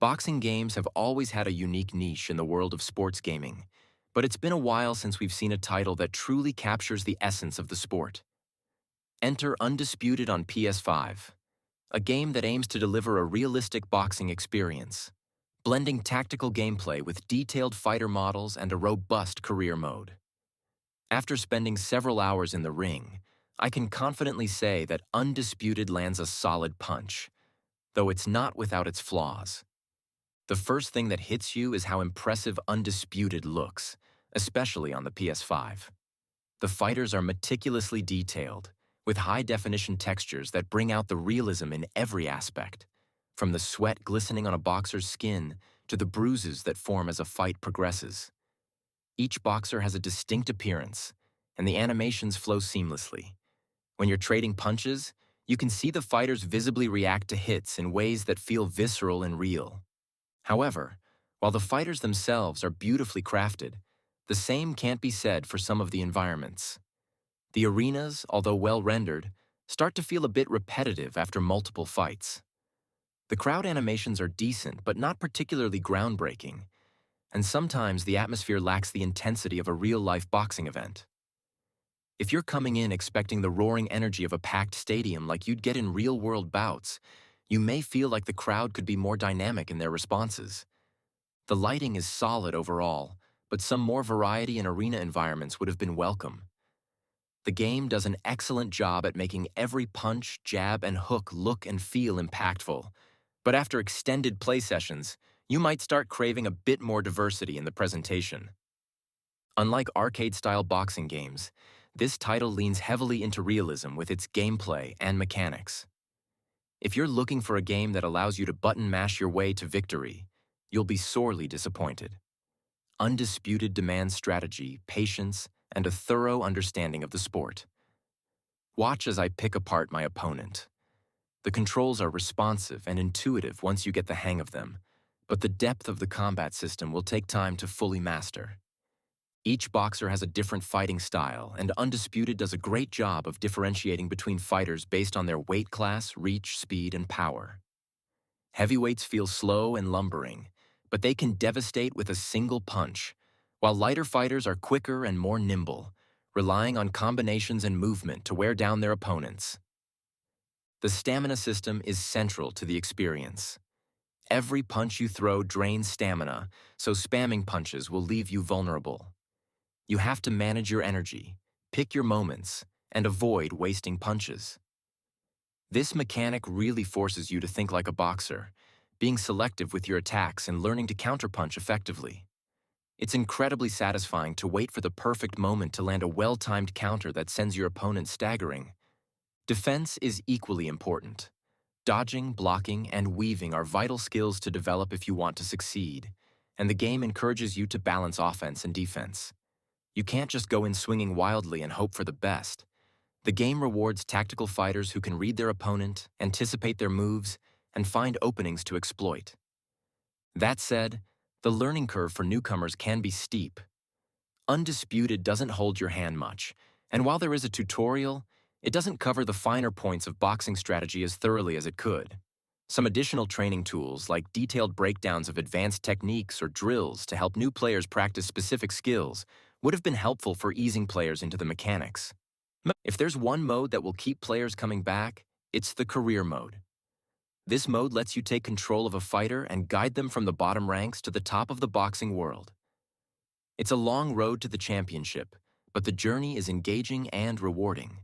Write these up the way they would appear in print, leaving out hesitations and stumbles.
Boxing games have always had a unique niche in the world of sports gaming, but it's been a while since we've seen a title that truly captures the essence of the sport. Enter Undisputed on PS5, a game that aims to deliver a realistic boxing experience, blending tactical gameplay with detailed fighter models and a robust career mode. After spending several hours in the ring, I can confidently say that Undisputed lands a solid punch, though it's not without its flaws. The first thing that hits you is how impressive Undisputed looks, especially on the PS5. The fighters are meticulously detailed, with high-definition textures that bring out the realism in every aspect, from the sweat glistening on a boxer's skin to the bruises that form as a fight progresses. Each boxer has a distinct appearance, and the animations flow seamlessly. When you're trading punches, you can see the fighters visibly react to hits in ways that feel visceral and real. However, while the fighters themselves are beautifully crafted, the same can't be said for some of the environments. The arenas, although well-rendered, start to feel a bit repetitive after multiple fights. The crowd animations are decent but not particularly groundbreaking, and sometimes the atmosphere lacks the intensity of a real-life boxing event. If you're coming in expecting the roaring energy of a packed stadium like you'd get in real-world bouts, you may feel like the crowd could be more dynamic in their responses. The lighting is solid overall, but some more variety in arena environments would have been welcome. The game does an excellent job at making every punch, jab, and hook look and feel impactful, but after extended play sessions, you might start craving a bit more diversity in the presentation. Unlike arcade-style boxing games, this title leans heavily into realism with its gameplay and mechanics. If you're looking for a game that allows you to button mash your way to victory, you'll be sorely disappointed. Undisputed demands strategy, patience, and a thorough understanding of the sport. Watch as I pick apart my opponent. The controls are responsive and intuitive once you get the hang of them, but the depth of the combat system will take time to fully master. Each boxer has a different fighting style, and Undisputed does a great job of differentiating between fighters based on their weight class, reach, speed, and power. Heavyweights feel slow and lumbering, but they can devastate with a single punch, while lighter fighters are quicker and more nimble, relying on combinations and movement to wear down their opponents. The stamina system is central to the experience. Every punch you throw drains stamina, so spamming punches will leave you vulnerable. You have to manage your energy, pick your moments, and avoid wasting punches. This mechanic really forces you to think like a boxer, being selective with your attacks and learning to counterpunch effectively. It's incredibly satisfying to wait for the perfect moment to land a well-timed counter that sends your opponent staggering. Defense is equally important. Dodging, blocking, and weaving are vital skills to develop if you want to succeed, and the game encourages you to balance offense and defense. You can't just go in swinging wildly and hope for the best. The game rewards tactical fighters who can read their opponent, anticipate their moves, and find openings to exploit. That said, the learning curve for newcomers can be steep. Undisputed doesn't hold your hand much, and while there is a tutorial, it doesn't cover the finer points of boxing strategy as thoroughly as it could. Some additional training tools, like detailed breakdowns of advanced techniques or drills to help new players practice specific skills, would have been helpful for easing players into the mechanics. If there's one mode that will keep players coming back, it's the career mode. This mode lets you take control of a fighter and guide them from the bottom ranks to the top of the boxing world. It's a long road to the championship, but the journey is engaging and rewarding.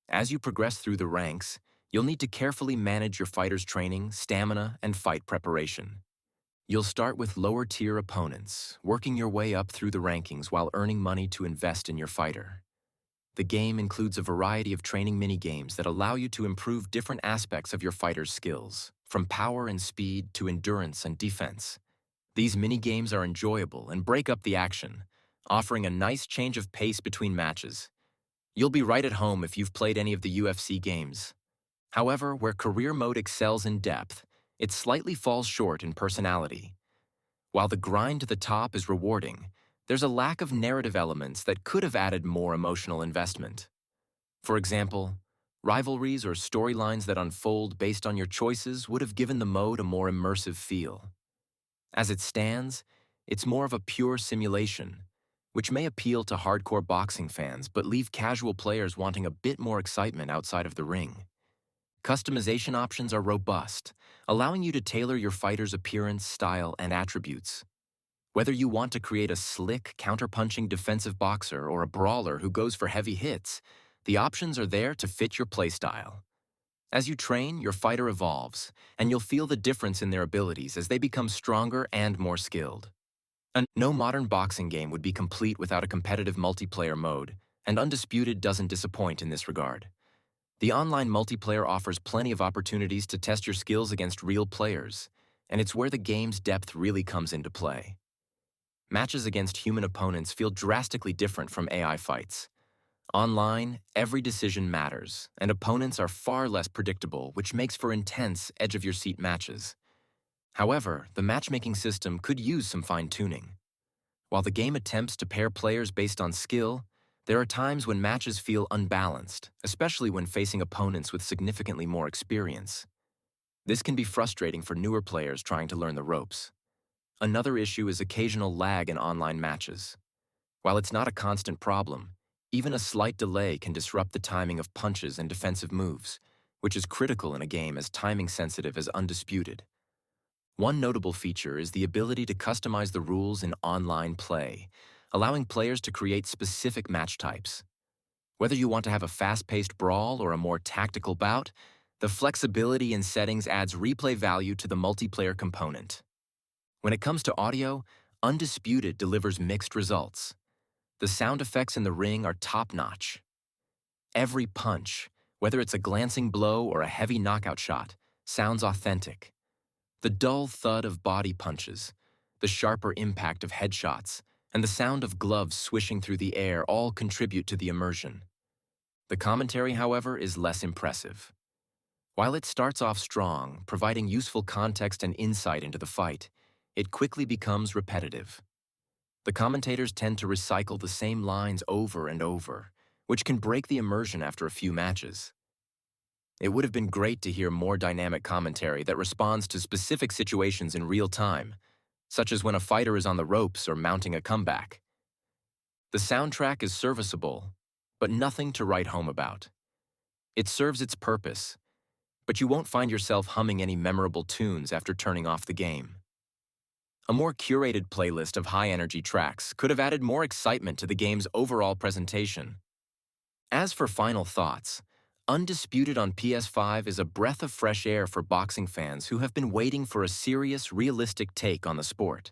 As you progress through the ranks, you'll need to carefully manage your fighter's training, stamina, and fight preparation. You'll start with lower-tier opponents, working your way up through the rankings while earning money to invest in your fighter. The game includes a variety of training mini-games that allow you to improve different aspects of your fighter's skills, from power and speed to endurance and defense. These mini-games are enjoyable and break up the action, offering a nice change of pace between matches. You'll be right at home if you've played any of the UFC games. However, where career mode excels in depth, it slightly falls short in personality. While the grind to the top is rewarding, there's a lack of narrative elements that could have added more emotional investment. For example, rivalries or storylines that unfold based on your choices would have given the mode a more immersive feel. As it stands, it's more of a pure simulation, which may appeal to hardcore boxing fans but leave casual players wanting a bit more excitement outside of the ring. Customization options are robust, allowing you to tailor your fighter's appearance, style, and attributes. Whether you want to create a slick, counterpunching defensive boxer or a brawler who goes for heavy hits, the options are there to fit your playstyle. As you train, your fighter evolves, and you'll feel the difference in their abilities as they become stronger and more skilled. And no modern boxing game would be complete without a competitive multiplayer mode, and Undisputed doesn't disappoint in this regard. The online multiplayer offers plenty of opportunities to test your skills against real players, and it's where the game's depth really comes into play. Matches against human opponents feel drastically different from AI fights. Online, every decision matters, and opponents are far less predictable, which makes for intense, edge-of-your-seat matches. However, the matchmaking system could use some fine-tuning. While the game attempts to pair players based on skill, there are times when matches feel unbalanced, especially when facing opponents with significantly more experience. This can be frustrating for newer players trying to learn the ropes. Another issue is occasional lag in online matches. While it's not a constant problem, even a slight delay can disrupt the timing of punches and defensive moves, which is critical in a game as timing-sensitive as Undisputed. One notable feature is the ability to customize the rules in online play, allowing players to create specific match types. Whether you want to have a fast-paced brawl or a more tactical bout, the flexibility in settings adds replay value to the multiplayer component. When it comes to audio, Undisputed delivers mixed results. The sound effects in the ring are top-notch. Every punch, whether it's a glancing blow or a heavy knockout shot, sounds authentic. The dull thud of body punches, the sharper impact of headshots, and the sound of gloves swishing through the air all contribute to the immersion. The commentary, however, is less impressive. While it starts off strong, providing useful context and insight into the fight, it quickly becomes repetitive. The commentators tend to recycle the same lines over and over, which can break the immersion after a few matches. It would have been great to hear more dynamic commentary that responds to specific situations in real time, such as when a fighter is on the ropes or mounting a comeback. The soundtrack is serviceable, but nothing to write home about. It serves its purpose, but you won't find yourself humming any memorable tunes after turning off the game. A more curated playlist of high-energy tracks could have added more excitement to the game's overall presentation. As for final thoughts, Undisputed on PS5 is a breath of fresh air for boxing fans who have been waiting for a serious, realistic take on the sport.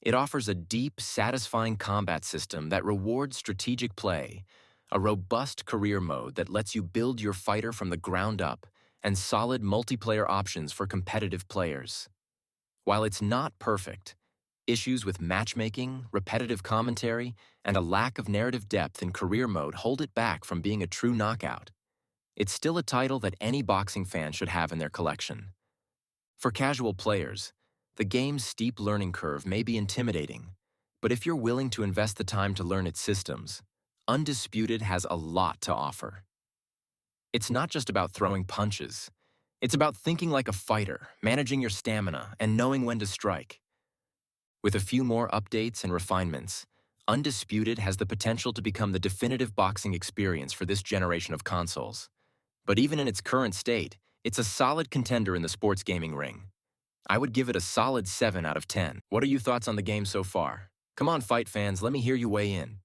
It offers a deep, satisfying combat system that rewards strategic play, a robust career mode that lets you build your fighter from the ground up, and solid multiplayer options for competitive players. While it's not perfect, issues with matchmaking, repetitive commentary, and a lack of narrative depth in career mode hold it back from being a true knockout. It's still a title that any boxing fan should have in their collection. For casual players, the game's steep learning curve may be intimidating, but if you're willing to invest the time to learn its systems, Undisputed has a lot to offer. It's not just about throwing punches. It's about thinking like a fighter, managing your stamina, and knowing when to strike. With a few more updates and refinements, Undisputed has the potential to become the definitive boxing experience for this generation of consoles. But even in its current state, it's a solid contender in the sports gaming ring. I would give it a solid 7 out of 10. What are your thoughts on the game so far? Come on, fight fans, let me hear you weigh in.